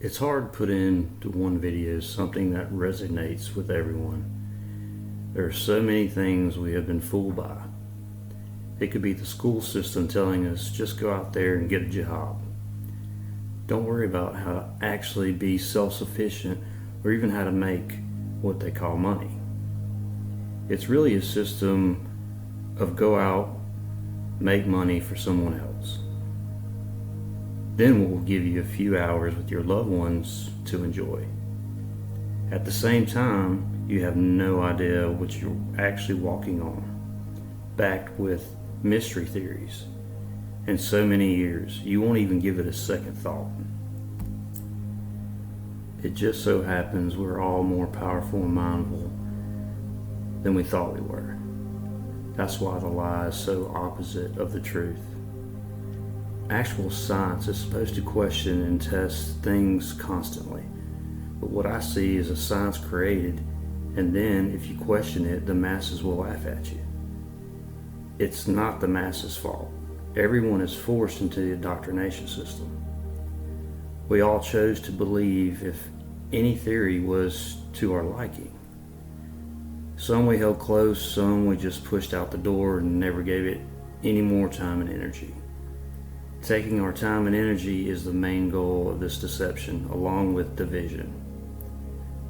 It's hard to put into one video something that resonates with everyone. There are so many things we have been fooled by. It could be the school system telling us just go out there and get a job. Don't worry about how to actually be self-sufficient or even how to make what they call money. It's really a system of go out, make money for someone else. Then we'll give you a few hours with your loved ones to enjoy. At the same time, you have no idea what you're actually walking on, backed with mystery theories. In so many years, you won't even give it a second thought. It just so happens we're all more powerful and mindful than we thought we were. That's why the lie is so opposite of the truth. Actual science is supposed to question and test things constantly. But what I see is a science created, and then if you question it, the masses will laugh at you. It's not the masses' fault. Everyone is forced into the indoctrination system. We all chose to believe if any theory was to our liking. Some we held close, some we just pushed out the door and never gave it any more time and energy. Taking our time and energy is the main goal of this deception, along with division.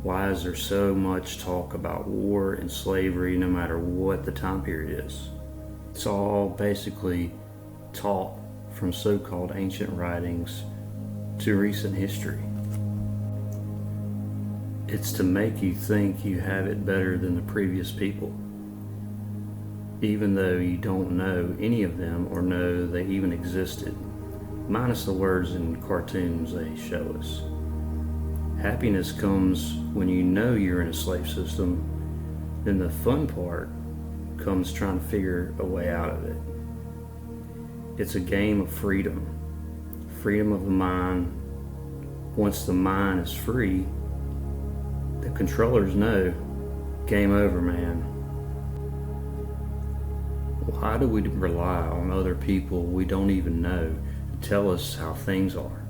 Why is there so much talk about war and slavery no matter what the time period is? It's all basically taught from so-called ancient writings to recent history. It's to make you think you have it better than the previous people, even though you don't know any of them or know they even existed, minus the words in cartoons they show us. Happiness comes when you know you're in a slave system, then the fun part comes trying to figure a way out of it. It's a game of freedom of the mind. Once the mind is free, the controllers know, game over, man. Why do we rely on other people we don't even know to tell us how things are?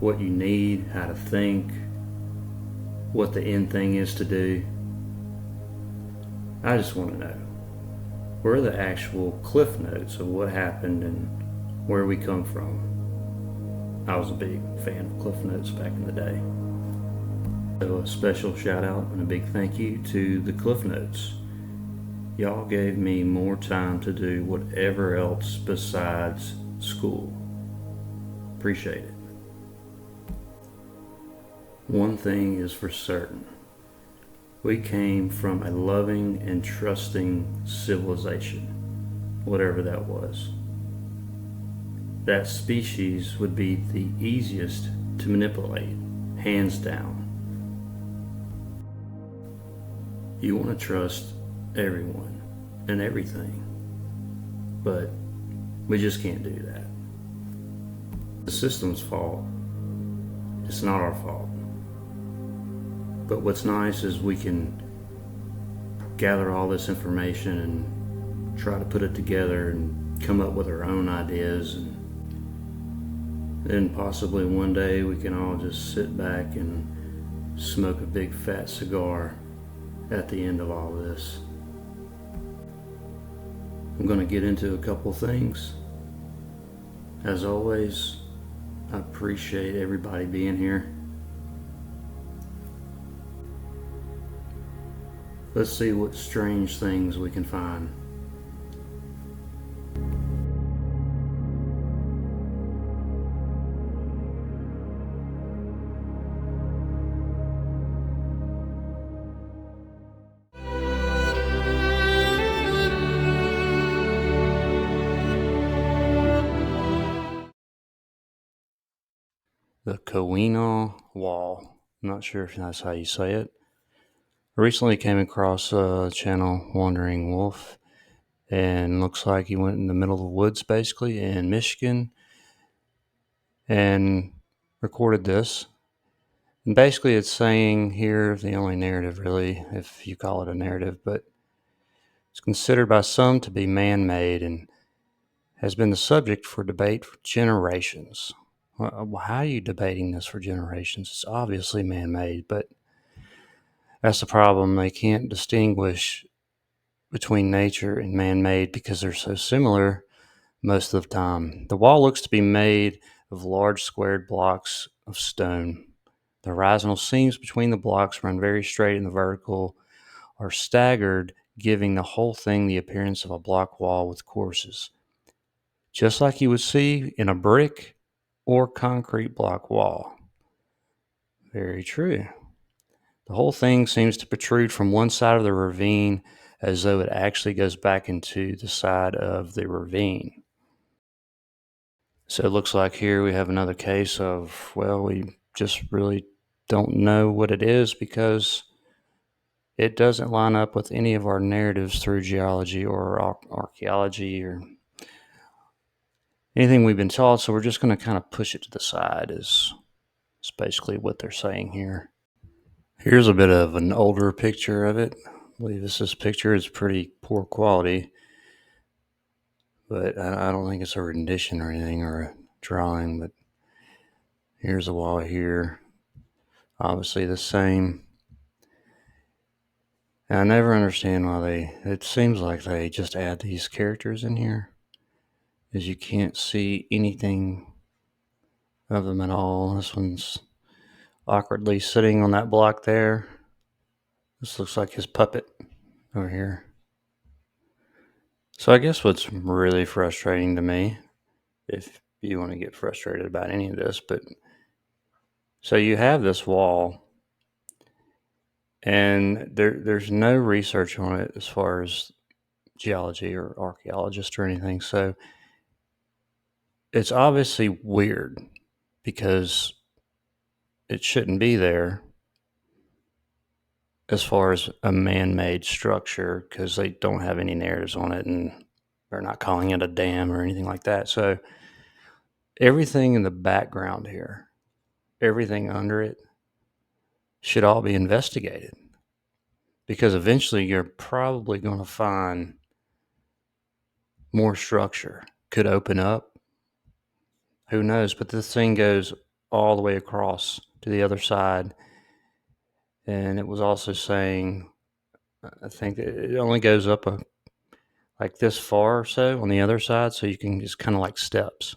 What you need, how to think, what the end thing is to do? I just want to know. Where are the actual cliff notes of what happened and where we come from? I was a big fan of cliff notes back in the day. So a special shout out and a big thank you to the cliff notes. Y'all gave me more time to do whatever else besides school. Appreciate it. One thing is for certain. We came from a loving and trusting civilization, whatever that was. That species would be the easiest to manipulate, hands down. You want to trust everyone and everything, but we just can't do that. The system's fault. It's not our fault. But what's nice is we can gather all this information and try to put it together and come up with our own ideas, and then possibly one day we can all just sit back and smoke a big fat cigar at the end of all this. I'm going to get into a couple things. As always, I appreciate everybody being here. Let's see what strange things we can find. The Kowina Wall. I'm not sure if that's how you say it. I recently came across a channel, Wandering Wolf, and looks like he went in the middle of the woods basically in Michigan and recorded this. And basically it's saying here, the only narrative really, if you call it a narrative, but it's considered by some to be man-made and has been the subject for debate for generations. Well, how are you debating this for generations? It's obviously man-made, but that's the problem. They can't distinguish between nature and man-made because they're so similar most of the time. The wall looks to be made of large squared blocks of stone. The horizontal seams between the blocks run very straight, and the vertical are staggered, giving the whole thing the appearance of a block wall with courses, just like you would see in a brick or concrete block wall. Very true. The whole thing seems to protrude from one side of the ravine as though it actually goes back into the side of the ravine. So it looks like here we have another case of, well, we just really don't know what it is because it doesn't line up with any of our narratives through geology or archaeology or anything we've been taught. So we're just going to kind of push it to the side is basically what they're saying here. Here's a bit of an older picture of it. I believe this picture is pretty poor quality, but I don't think it's a rendition or anything or a drawing, but here's a wall here. Obviously the same. And I never understand why it seems like they just add these characters in here, as you can't see anything of them at all. This one's awkwardly sitting on that block there. This looks like his puppet over here. So I guess what's really frustrating to me, if you want to get frustrated about any of this, but so you have this wall and there's no research on it as far as geology or archaeologist or anything. So it's obviously weird because it shouldn't be there as far as a man-made structure because they don't have any narratives on it and they're not calling it a dam or anything like that. So everything in the background here, everything under it should all be investigated because eventually you're probably going to find more structure could open up. Who knows? But this thing goes all the way across to the other side. And it was also saying, I think it only goes up like this far or so on the other side. So you can just kind of like steps.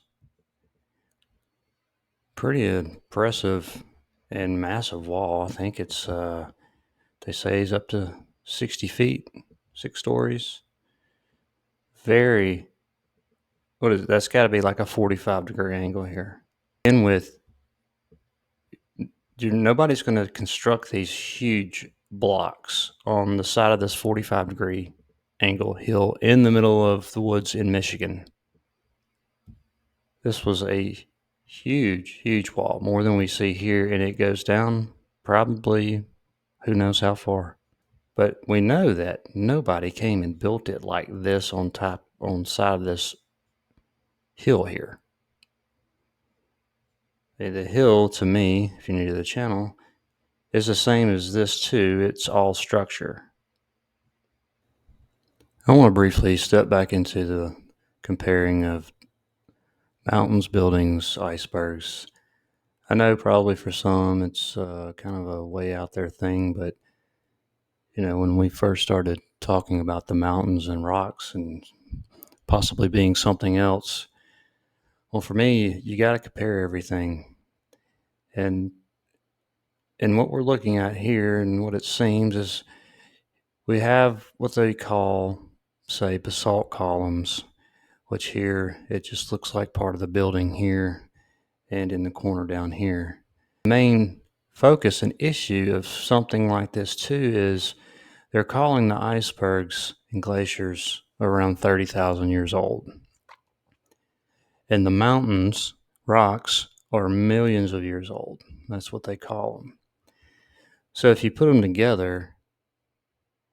Pretty impressive and massive wall. I think it's, they say it's up to 60 feet, 6 stories. Very, what is it? That's got to be like a 45-degree angle here. And with, nobody's going to construct these huge blocks on the side of this 45-degree angle hill in the middle of the woods in Michigan. This was a huge, huge wall, more than we see here, and it goes down probably who knows how far. But we know that nobody came and built it like this on side of this hill here. The hill, to me, if you're new to the channel, is the same as this too. It's all structure. I want to briefly step back into the comparing of mountains, buildings, icebergs. I know probably for some it's kind of a way out there thing, but when we first started talking about the mountains and rocks and possibly being something else, well, for me, you got to compare everything. And what we're looking at here and what it seems is we have what they call, say, basalt columns, which here it just looks like part of the building here and in the corner down here. The main focus and issue of something like this too is they're calling the icebergs and glaciers around 30,000 years old. And the mountains, rocks, are millions of years old. That's what they call them. So if you put them together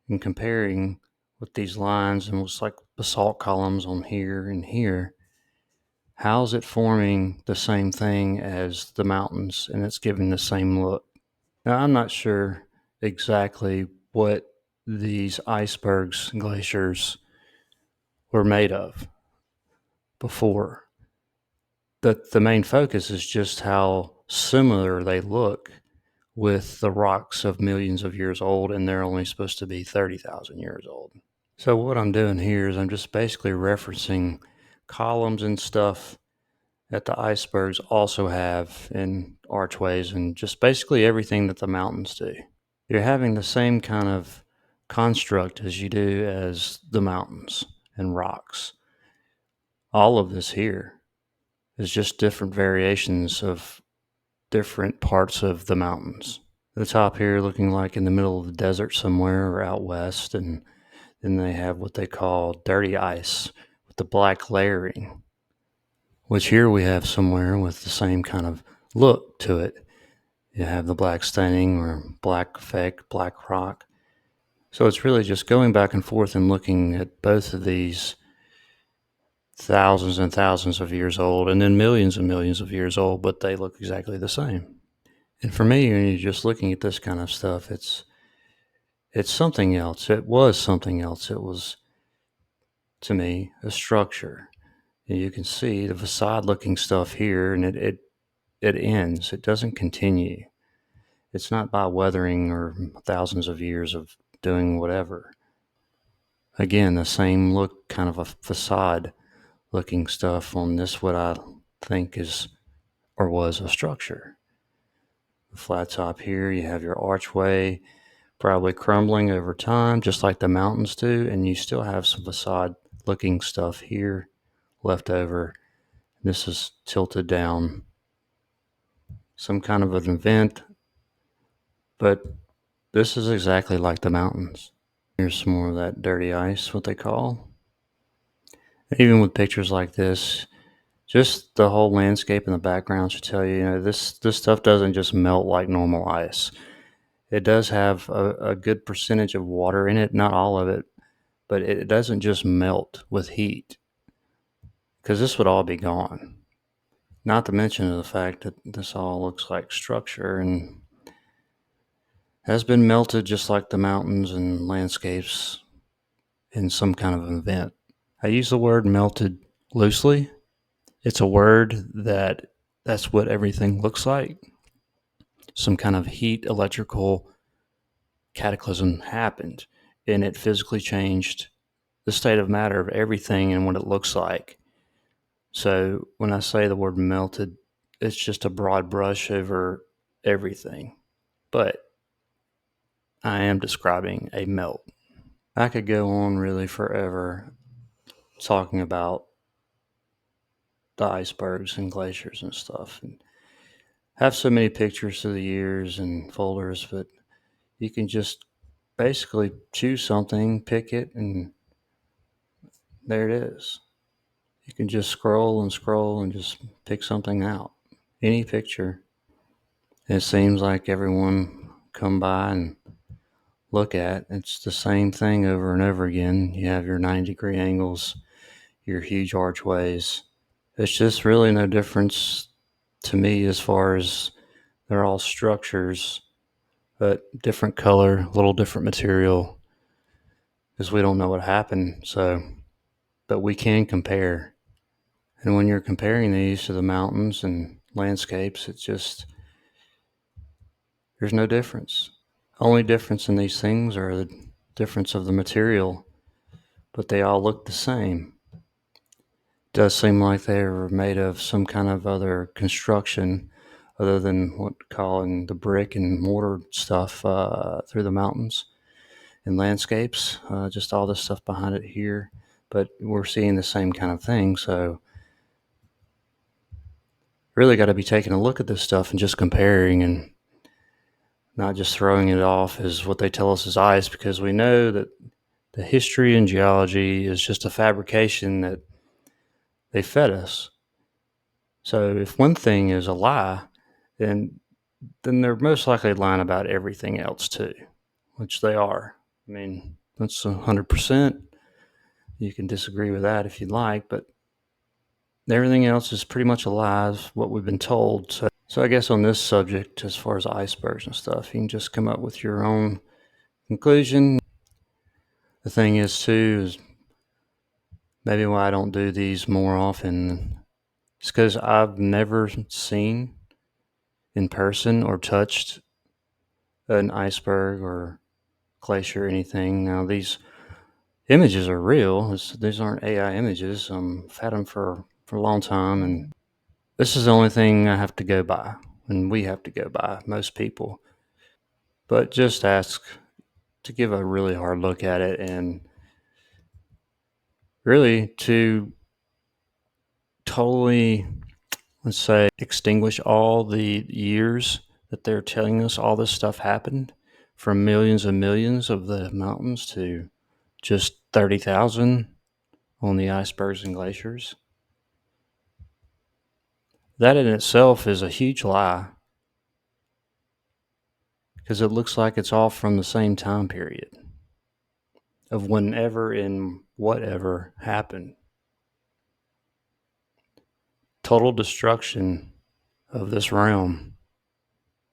and comparing with these lines and what's like basalt columns on here and here, how's it forming the same thing as the mountains and it's giving the same look? Now, I'm not sure exactly what these icebergs and glaciers were made of before, the main focus is just how similar they look with the rocks of millions of years old, and they're only supposed to be 30,000 years old. So, what I'm doing here is I'm just basically referencing columns and stuff that the icebergs also have in archways and just basically everything that the mountains do. You're having the same kind of construct as you do as the mountains and rocks. All of this here is just different variations of different parts of the mountains. The top here looking like in the middle of the desert somewhere or out west, and then they have what they call dirty ice with the black layering, which here we have somewhere with the same kind of look to it. You have the black staining or black effect, black rock. So it's really just going back and forth and looking at both of these thousands and thousands of years old and then millions and millions of years old, but they look exactly the same. And for me, when you're just looking at this kind of stuff, it's something else. It was something else. It was, to me, a structure. And you can see the facade looking stuff here, and it ends. It doesn't continue. It's not by weathering or thousands of years of doing whatever. Again, the same look, kind of a facade looking stuff on this, what I think is or was a structure. The flat top here, you have your archway probably crumbling over time, just like the mountains do, and you still have some facade looking stuff here left over. This is tilted down. Some kind of an event, but this is exactly like the mountains. Here's some more of that dirty ice, what they call. Even with pictures like this, just the whole landscape in the background should tell you, this stuff doesn't just melt like normal ice. It does have a good percentage of water in it, not all of it, but it doesn't just melt with heat, because this would all be gone. Not to mention the fact that this all looks like structure and has been melted just like the mountains and landscapes in some kind of an event. I use the word melted loosely. It's a word that's what everything looks like. Some kind of heat electrical cataclysm happened and it physically changed the state of matter of everything and what it looks like. So when I say the word melted, it's just a broad brush over everything. But I am describing a melt. I could go on really forever talking about the icebergs and glaciers and stuff, and have so many pictures through the years and folders, but you can just basically choose something, pick it, and there it is. You can just scroll and just pick something out. Any picture. It seems like everyone come by and look at. It's the same thing over and over again. You have your 90-degree angles, your huge archways. It's just really no difference to me as far as they're all structures, but different color, a little different material, because we don't know what happened. So, but we can compare. And when you're comparing these to the mountains and landscapes, it's just, there's no difference. Only difference in these things are the difference of the material, but they all look the same. It does seem like they were made of some kind of other construction other than what calling the brick and mortar stuff through the mountains and landscapes, just all this stuff behind it here. But we're seeing the same kind of thing, so really got to be taking a look at this stuff and just comparing and not just throwing it off as what they tell us is ice, because we know that the history and geology is just a fabrication that they fed us. So if one thing is a lie, then they're most likely lying about everything else too, which they are. I mean, that's 100%. You can disagree with that if you'd like, but everything else is pretty much a lie, is what we've been told. So I guess on this subject, as far as icebergs and stuff, you can just come up with your own conclusion. The thing is, too, is maybe why I don't do these more often It's because I've never seen in person or touched an iceberg or glacier or anything. Now, these images are real. These aren't AI images. I've had them for a long time, and this is the only thing I have to go by, and we have to go by, most people. But just ask to give a really hard look at it and really to totally, let's say, extinguish all the years that they're telling us all this stuff happened, from millions and millions of the mountains to just 30,000 on the icebergs and glaciers. That in itself is a huge lie because it looks like it's all from the same time period of whenever and whatever happened. Total destruction of this realm.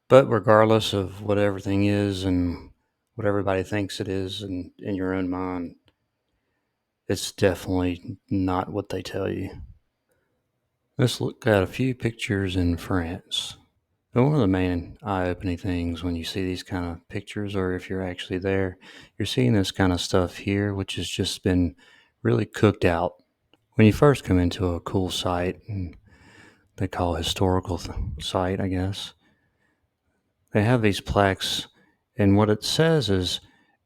But regardless of what everything is and what everybody thinks it is in your own mind, it's definitely not what they tell you. Let's look at a few pictures in France. And one of the main eye-opening things when you see these kind of pictures, or if you're actually there, you're seeing this kind of stuff here, which has just been really cooked out. When you first come into a cool site, and they call it historical site, I guess, they have these plaques, and what it says is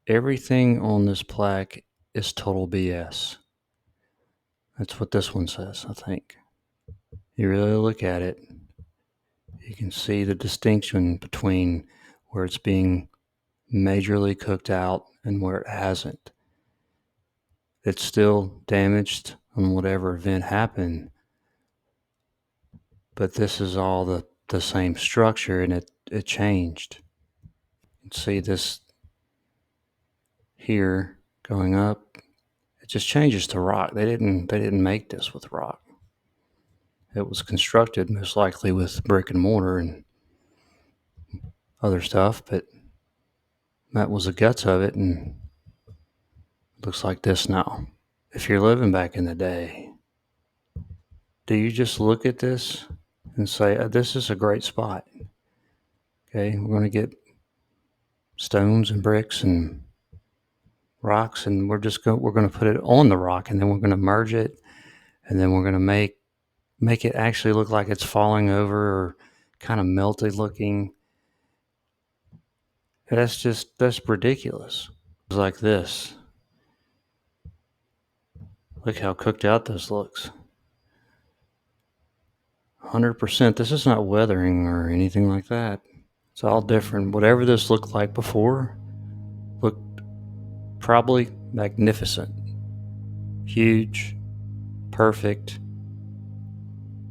everything on this plaque is total BS. That's what this one says, I think. You really look at it, you can see the distinction between where it's being majorly cooked out and where it hasn't. It's still damaged on whatever event happened, but this is all the same structure, and it changed. You can see this here going up. It just changes to rock. They didn't make this with rock. It was constructed most likely with brick and mortar and other stuff, but that was the guts of it, and it looks like this now. If you're living back in the day, do you just look at this and say, this is a great spot? Okay, we're going to get stones and bricks and rocks, and we're going to put it on the rock, and then we're going to merge it, and then we're going to make it actually look like it's falling over or kind of melted looking. That's ridiculous. It's like this. Look how cooked out this looks. 100%. This is not weathering or anything like that. It's all different. Whatever this looked like before looked probably magnificent, huge, perfect,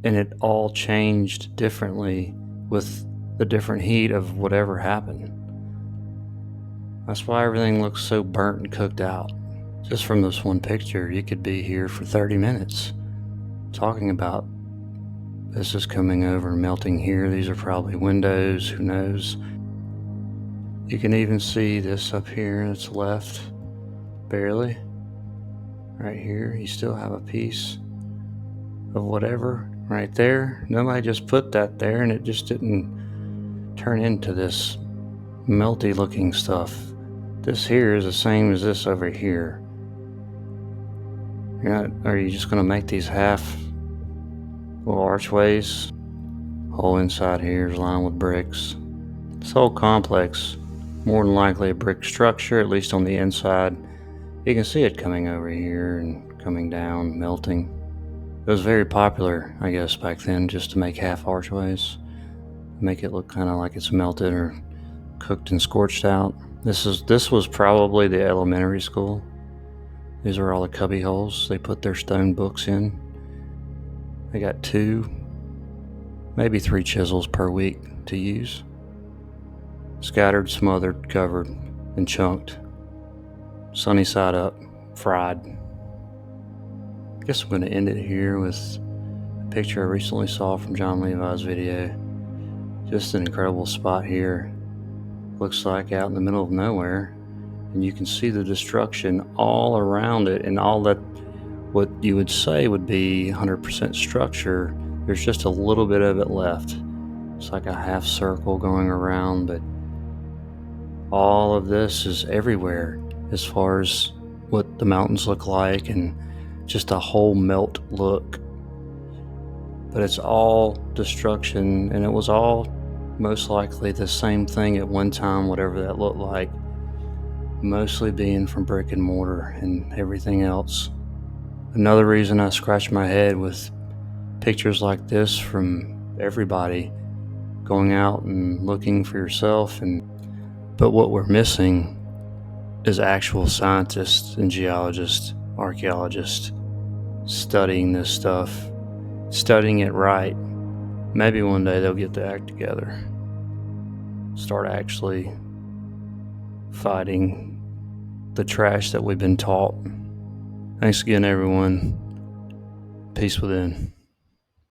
and it all changed differently with the different heat of whatever happened. That's why everything looks so burnt and cooked out. Just from this one picture, you could be here for 30 minutes talking about this is coming over and melting here. These are probably windows, who knows. You can even see this up here that's left, barely. Right here, you still have a piece of whatever right there. Nobody just put that there, and it just didn't turn into this melty looking stuff. This here is the same as this over here. Are you just going to make these half little archways? Whole inside here is lined with bricks. This whole complex, more than likely a brick structure, at least on the inside. You can see it coming over here and coming down, melting. It was very popular, I guess, back then, just to make half archways. Make it look kind of like it's melted or cooked and scorched out. This was probably the elementary school. These are all the cubby holes they put their stone books in. They got 2, maybe 3 chisels per week to use. Scattered, smothered, covered, and chunked. Sunny side up, fried. I guess I'm going to end it here with a picture I recently saw from John Levi's video. Just an incredible spot here. Looks like out in the middle of nowhere, and you can see the destruction all around it, and all that what you would say would be 100% structure. There's just a little bit of it left. It's like a half circle going around, but all of this is everywhere as far as what the mountains look like and just a whole melt look. But it's all destruction, and it was all most likely the same thing at one time, whatever that looked like, mostly being from brick and mortar and everything else. Another reason I scratch my head with pictures like this from everybody, going out and looking for yourself, but what we're missing is actual scientists and geologists, archaeologists studying this stuff, studying it right. Maybe one day they'll get the act together, start actually fighting the trash that we've been taught. Thanks again, everyone. Peace within.